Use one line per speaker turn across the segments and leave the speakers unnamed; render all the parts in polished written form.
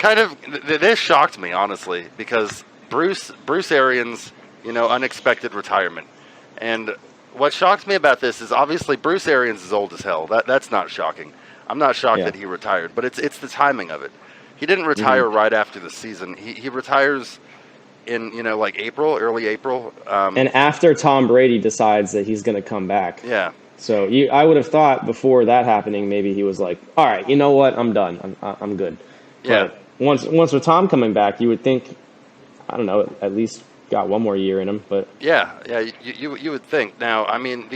kind of this shocked me honestly because Bruce Arians, unexpected retirement, and what shocked me about this is obviously Bruce Arians is old as hell. That's not shocking. I'm not shocked that he retired, but it's the timing of it. He didn't retire right after the season. He retires in like April, early April,
and after Tom Brady decides that he's going to come back.
Yeah.
So I would have thought before that happening, maybe he was like, "All right, you know what? I'm done. I'm good."
Yeah.
But once with Tom coming back, you would think, I don't know, at least got one more year in him. But
yeah, you would think. Now, I mean,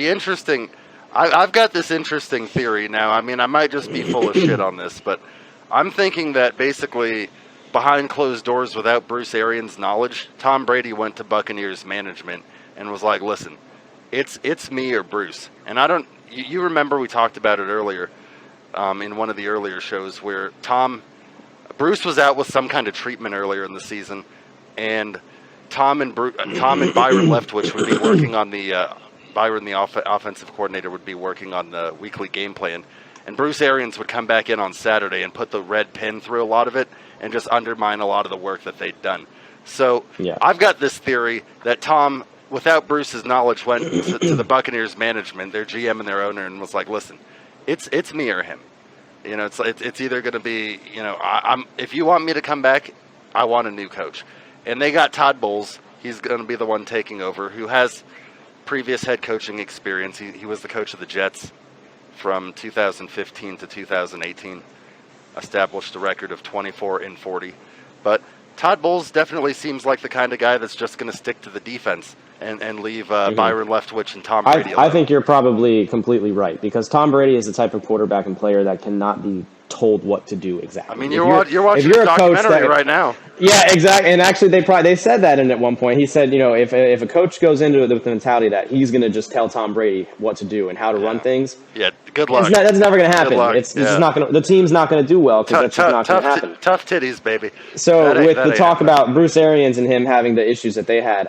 I've got this interesting theory now. I mean, I might just be full of shit on this, but I'm thinking that basically behind closed doors, without Bruce Arians' knowledge, Tom Brady went to Buccaneers management and was like, "Listen, it's me or Bruce." And I don't. You remember we talked about it earlier in one of the earlier shows where Bruce was out with some kind of treatment earlier in the season, and Tom and Byron Leftwich would be working on Byron, the offensive coordinator, would be working on the weekly game plan. And Bruce Arians would come back in on Saturday and put the red pin through a lot of it and just undermine a lot of the work that they'd done. So I've got this theory that Tom, without Bruce's knowledge, went to the Buccaneers management, their GM and their owner, and was like, "Listen, it's me or him. It's either going to be, if you want me to come back, I want a new coach." And they got Todd Bowles. He's going to be the one taking over, who has previous head coaching experience. He was the coach of the Jets from 2015 to 2018. Established a record of 24-40. But Todd Bowles definitely seems like the kind of guy that's just going to stick to the defense and leave Byron Leftwich and Tom Brady alone.
I think you're probably completely right, because Tom Brady is the type of quarterback and player that cannot be told what to do exactly.
I mean, you're watching a documentary right now.
Yeah, exactly. And actually, they said that at one point. He said, if a coach goes into it with the mentality that he's going to just tell Tom Brady what to do and how to run things,
good luck.
That's never going to happen. It's just not going. The team's not going to do well because that's just not going to happen.
Tough titties, baby.
So with the talk about Bruce Arians and him having the issues that they had,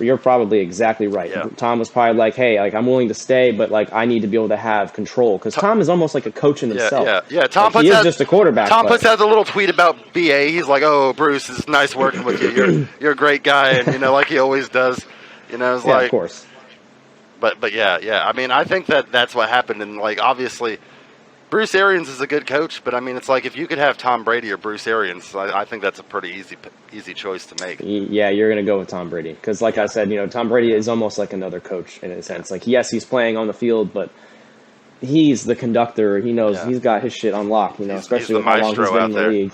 you're probably exactly right. Yeah. Tom was probably like, "Hey, I'm willing to stay, but I need to be able to have control," because Tom is almost like a coach in himself.
Yeah. Tom
he is just a quarterback.
Tom puts out the little tweet about BA. He's like, "Oh, Bruce, it's nice working with you. You're a great guy," and like he always does. It's like,
of course.
But yeah. I mean, I think that's what happened, and obviously, Bruce Arians is a good coach, but I mean, it's like if you could have Tom Brady or Bruce Arians, I think that's a pretty easy choice to make.
Yeah, you're going to go with Tom Brady because, I said, Tom Brady is almost like another coach in a sense. Like, yes, he's playing on the field, but he's the conductor. He knows he's got his shit on lock. Especially with how long he's been in the league.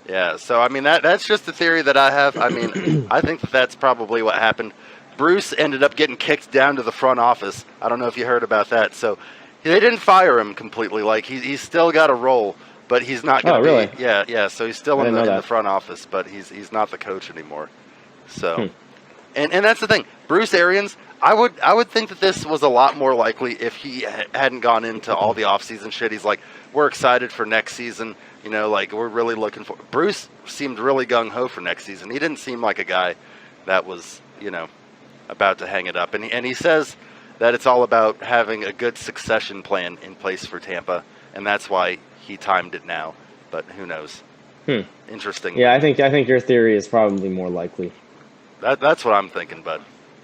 Yeah. So I mean, that's just the theory that I have. I mean, I think that's probably what happened. Bruce ended up getting kicked down to the front office. I don't know if you heard about that. So they didn't fire him completely. Like he's still got a role, but he's not going to be.
Really?
Yeah. So he's still in the front office, but he's not the coach anymore. So, and that's the thing. Bruce Arians, I would think that this was a lot more likely if he hadn't gone into all the offseason shit. He's like, we're excited for next season. We're really looking for. Bruce seemed really gung ho for next season. He didn't seem like a guy that was about to hang it up. And he says that it's all about having a good succession plan in place for Tampa, and that's why he timed it now. But who knows? Interesting.
Yeah, I think your theory is probably more likely.
That's what I'm thinking, bud.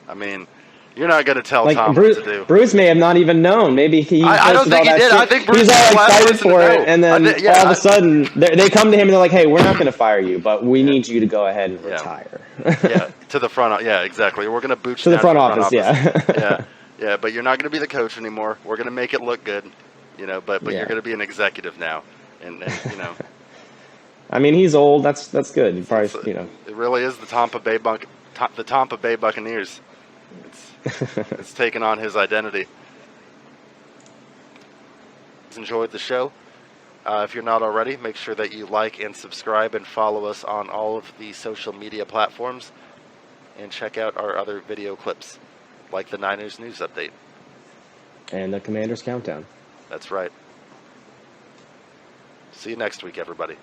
I mean, you're not going to tell Tom
Bruce,
what to do.
Bruce may have not even known. Maybe
I don't think he did. I think Bruce
he's all excited for it, and then all of a sudden they come to him and they're like, "Hey, we're not going to fire you, but we need you to go ahead and retire."
To the front. Yeah, exactly. We're going to boot you
to the
down
front
to
office.
Yeah. But you're not going to be the coach anymore. We're going to make it look good, But you're going to be an executive now, and
I mean, he's old. That's good. He probably
It really is the Tampa Bay Buccaneers. It's taken on his identity. Enjoyed the show. If you're not already, make sure that you like and subscribe and follow us on all of the social media platforms, and check out our other video clips, like the Niners news update
and the Commanders countdown.
That's right. See you next week, everybody.